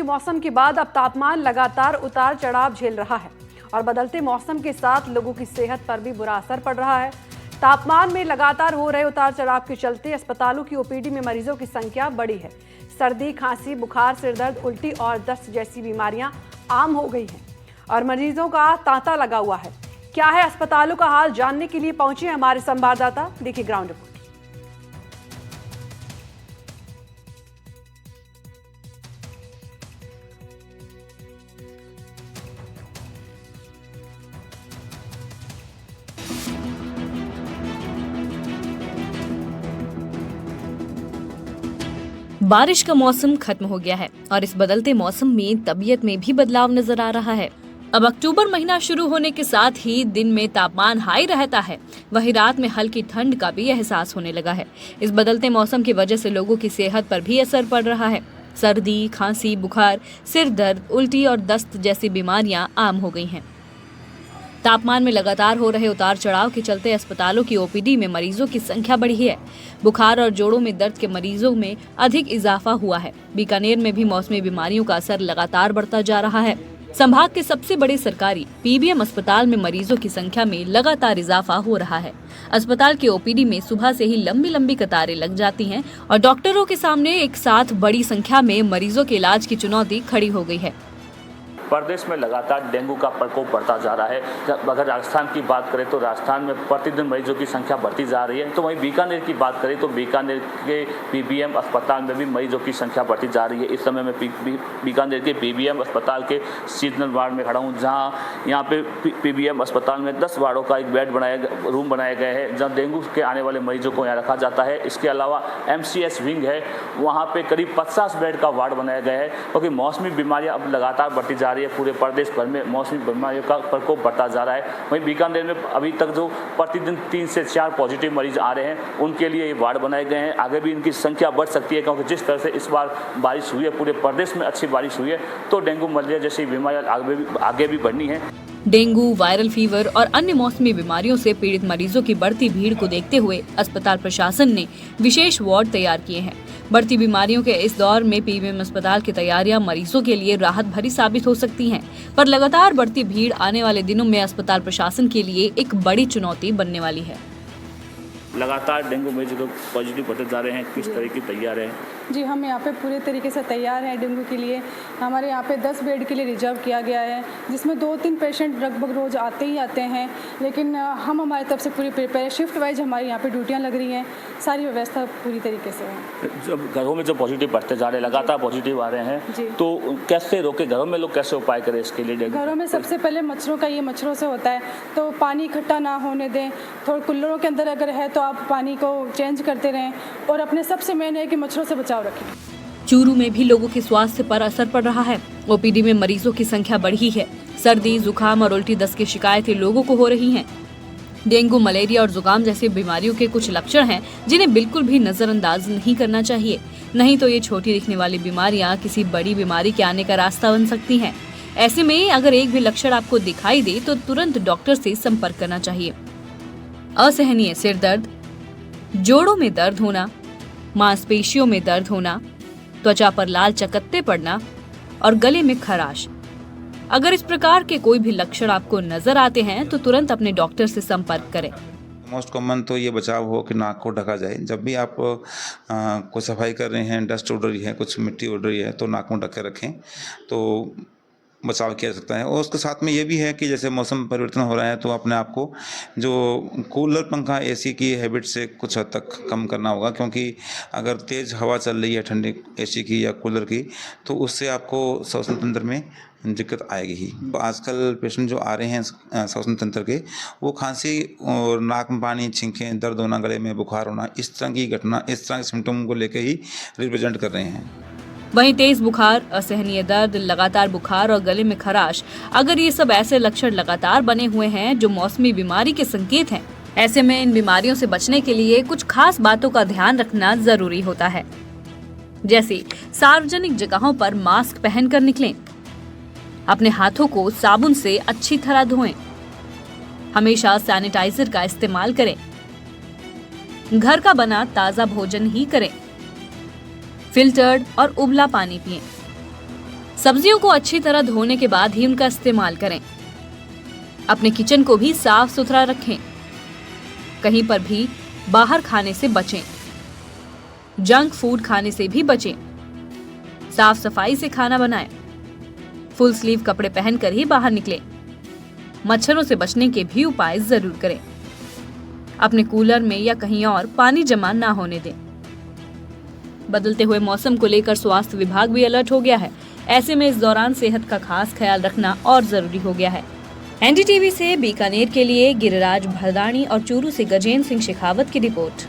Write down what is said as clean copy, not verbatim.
के मौसम के बाद अब तापमान लगातार उतार चढ़ाव झेल रहा है और बदलते मौसम के साथ लोगों की सेहत पर भी बुरा असर पड़ रहा है। तापमान में लगातार हो रहे उतार चढ़ाव के चलते अस्पतालों की ओपीडी में मरीजों की संख्या बढ़ी है। सर्दी, खांसी, बुखार, सिरदर्द, उल्टी और दस्त जैसी बीमारियां आम हो गई हैं और मरीजों का तांता लगा हुआ है। क्या है अस्पतालों का हाल, जानने के लिए पहुंचे हमारे संवाददाता। देखिए ग्राउंड रिपोर्ट। बारिश का मौसम खत्म हो गया है और इस बदलते मौसम में तबीयत में भी बदलाव नजर आ रहा है। अब अक्टूबर महीना शुरू होने के साथ ही दिन में तापमान हाई रहता है, वहीं रात में हल्की ठंड का भी एहसास होने लगा है। इस बदलते मौसम की वजह से लोगों की सेहत पर भी असर पड़ रहा है। सर्दी, खांसी, बुखार, सिर दर्द, उल्टी और दस्त जैसी बीमारियां आम हो गई हैं। तापमान में लगातार हो रहे उतार चढ़ाव के चलते अस्पतालों की ओपीडी में मरीजों की संख्या बढ़ी है। बुखार और जोड़ों में दर्द के मरीजों में अधिक इजाफा हुआ है। बीकानेर में भी मौसमी बीमारियों का असर लगातार बढ़ता जा रहा है। संभाग के सबसे बड़े सरकारी पीबीएम अस्पताल में मरीजों की संख्या में लगातार इजाफा हो रहा है। अस्पताल के ओपीडी में सुबह से ही लंबी लंबी कतारें लग जाती हैं और डॉक्टरों के सामने एक साथ बड़ी संख्या में मरीजों के इलाज की चुनौती खड़ी हो गई है। प्रदेश में लगातार डेंगू का प्रकोप बढ़ता जा रहा है। अगर राजस्थान की बात करें तो राजस्थान में प्रतिदिन मरीजों की संख्या बढ़ती जा रही है। तो वहीं बीकानेर की बात करें तो बीकानेर के पीबीएम अस्पताल में भी मरीजों की संख्या बढ़ती जा रही है। इस समय मैं बीकानेर के पीबीएम अस्पताल के सीजनल वार्ड में खड़ा हूँ, जहाँ यहाँ पे पीबीएम अस्पताल में 10 वार्डों का एक रूम बनाया गया है, जहाँ डेंगू के आने वाले मरीजों को यहाँ रखा जाता है। इसके अलावा MCS विंग है, वहाँ पे करीब 50 बेड का वार्ड बनाया गया है, क्योंकि मौसमी बीमारियाँ अब लगातार बढ़ती जा रही है। पूरे प्रदेश भर में मौसमी बीमारियों का प्रकोप बढ़ता जा रहा है। वहीं बीकानेर में अभी तक जो प्रतिदिन 3 से 4 पॉजिटिव मरीज आ रहे हैं, उनके लिए ये वार्ड बनाए गए हैं। आगे भी इनकी संख्या बढ़ सकती है, क्योंकि जिस तरह से इस बार बारिश हुई है, पूरे प्रदेश में अच्छी बारिश हुई है, तो डेंगू, मलेरिया जैसी बीमारियां आगे भी बढ़नी है। डेंगू, वायरल फीवर और अन्य मौसमी बीमारियों से पीड़ित मरीजों की बढ़ती भीड़ को देखते हुए अस्पताल प्रशासन ने विशेष वार्ड तैयार किए हैं। बढ़ती बीमारियों के इस दौर में पीबीएम अस्पताल की तैयारियां मरीजों के लिए राहत भरी साबित हो सकती हैं, पर लगातार बढ़ती भीड़ आने वाले दिनों में अस्पताल प्रशासन के लिए एक बड़ी चुनौती बनने वाली है। लगातार डेंगू मरीज को पॉजिटिव बढ़ते जा रहे हैं, किस तरह की तैयार है? जी, हम यहाँ पे पूरे तरीके से तैयार हैं डेंगू के लिए। हमारे यहाँ पे 10 बेड के लिए रिजर्व किया गया है, जिसमें 2-3 पेशेंट लगभग रोज़ आते ही आते हैं, लेकिन हम हमारी तरफ से पूरी प्रिपेयर, शिफ्ट वाइज हमारी यहाँ पे ड्यूटियाँ लग रही हैं, सारी व्यवस्था पूरी तरीके से है। जब घरों में जो पॉजिटिव बढ़ते जा रहे हैं, लगातार पॉजिटिव आ रहे हैं, तो कैसे रोके? घरों में लोग कैसे उपाय करें इसके लिए? घरों में सबसे पहले मच्छरों का, ये मच्छरों से होता है, तो पानी इकट्ठा ना होने दें। थोड़ा कुल्लरों के अंदर अगर है तो आप पानी को चेंज करते रहें और अपने सबसे मेन है कि मच्छरों से बचाव रखें। चूरू में भी लोगों के स्वास्थ्य पर असर पड़ रहा है। ओपीडी में मरीजों की संख्या बढ़ी है। सर्दी, जुकाम और उल्टी दस्त की शिकायतें लोगों को हो रही हैं। डेंगू, मलेरिया और जुकाम जैसी बीमारियों के कुछ लक्षण हैं, जिन्हें बिल्कुल भी नजरअंदाज नहीं करना चाहिए, नहीं तो ये छोटी दिखने वाली बीमारियां किसी बड़ी बीमारी के आने का रास्ता बन सकती हैं। ऐसे में अगर एक भी लक्षण आपको दिखाई दे तो तुरंत डॉक्टर से संपर्क करना चाहिए। असहनीय सिर दर्द, जोड़ों में दर्द होना, मांसपेशियों में दर्द होना, त्वचा पर लाल चकत्ते पड़ना और गले में खराश, अगर इस प्रकार के कोई भी लक्षण आपको नजर आते हैं तो तुरंत अपने डॉक्टर से संपर्क करें। मोस्ट कॉमन तो ये बचाव हो कि नाक को ढका जाए। जब भी आप कोई सफाई कर रहे हैं, डस्ट उड़ रही है, कुछ मिट्टी उड़ रही है, तो नाक में ढक के रखें, तो बचाव किया जा सकता है। और उसके साथ में ये भी है कि जैसे मौसम परिवर्तन हो रहा है, तो अपने आप को जो कूलर, पंखा, एसी की हैबिट से कुछ हद तक कम करना होगा, क्योंकि अगर तेज़ हवा चल रही है ठंडी एसी की या कूलर की, तो उससे आपको श्वसन तंत्र में दिक्कत आएगी ही। तो आजकल पेशेंट जो आ रहे हैं श्वसन तंत्र के, वो खांसी और नाक में पानी, छींकें, दर्द होना, गले में बुखार होना, इस तरह की घटना, इस तरह के सिम्टम को लेकर ही रिप्रेजेंट कर रहे हैं। वहीं तेज बुखार, असहनीय दर्द, लगातार बुखार और गले में खराश, अगर ये सब ऐसे लक्षण लगातार बने हुए हैं जो मौसमी बीमारी के संकेत हैं, ऐसे में इन बीमारियों से बचने के लिए कुछ खास बातों का ध्यान रखना जरूरी होता है। जैसे सार्वजनिक जगहों पर मास्क पहनकर निकलें, अपने हाथों को साबुन से अच्छी तरह धोएं, हमेशा सैनिटाइजर का इस्तेमाल करें, घर का बना ताजा भोजन ही करें, फिल्टर्ड और उबला पानी पिएं, सब्जियों को अच्छी तरह धोने के बाद ही उनका इस्तेमाल करें। अपने किचन को भी साफ सुथरा रखें। कहीं पर भी बाहर खाने से बचें। जंक फूड खाने से भी बचें। साफ सफाई से खाना बनाएं। फुल स्लीव कपड़े पहनकर ही बाहर निकलें। मच्छरों से बचने के भी उपाय जरूर करें। अपने कूलर में या कहीं और पानी जमा ना होने दें। बदलते हुए मौसम को लेकर स्वास्थ्य विभाग भी अलर्ट हो गया है। ऐसे में इस दौरान सेहत का खास ख्याल रखना और जरूरी हो गया है। एनडीटीवी से बीकानेर के लिए गिरिराज भरदानी और चूरू से गजेंद्र सिंह शेखावत की रिपोर्ट।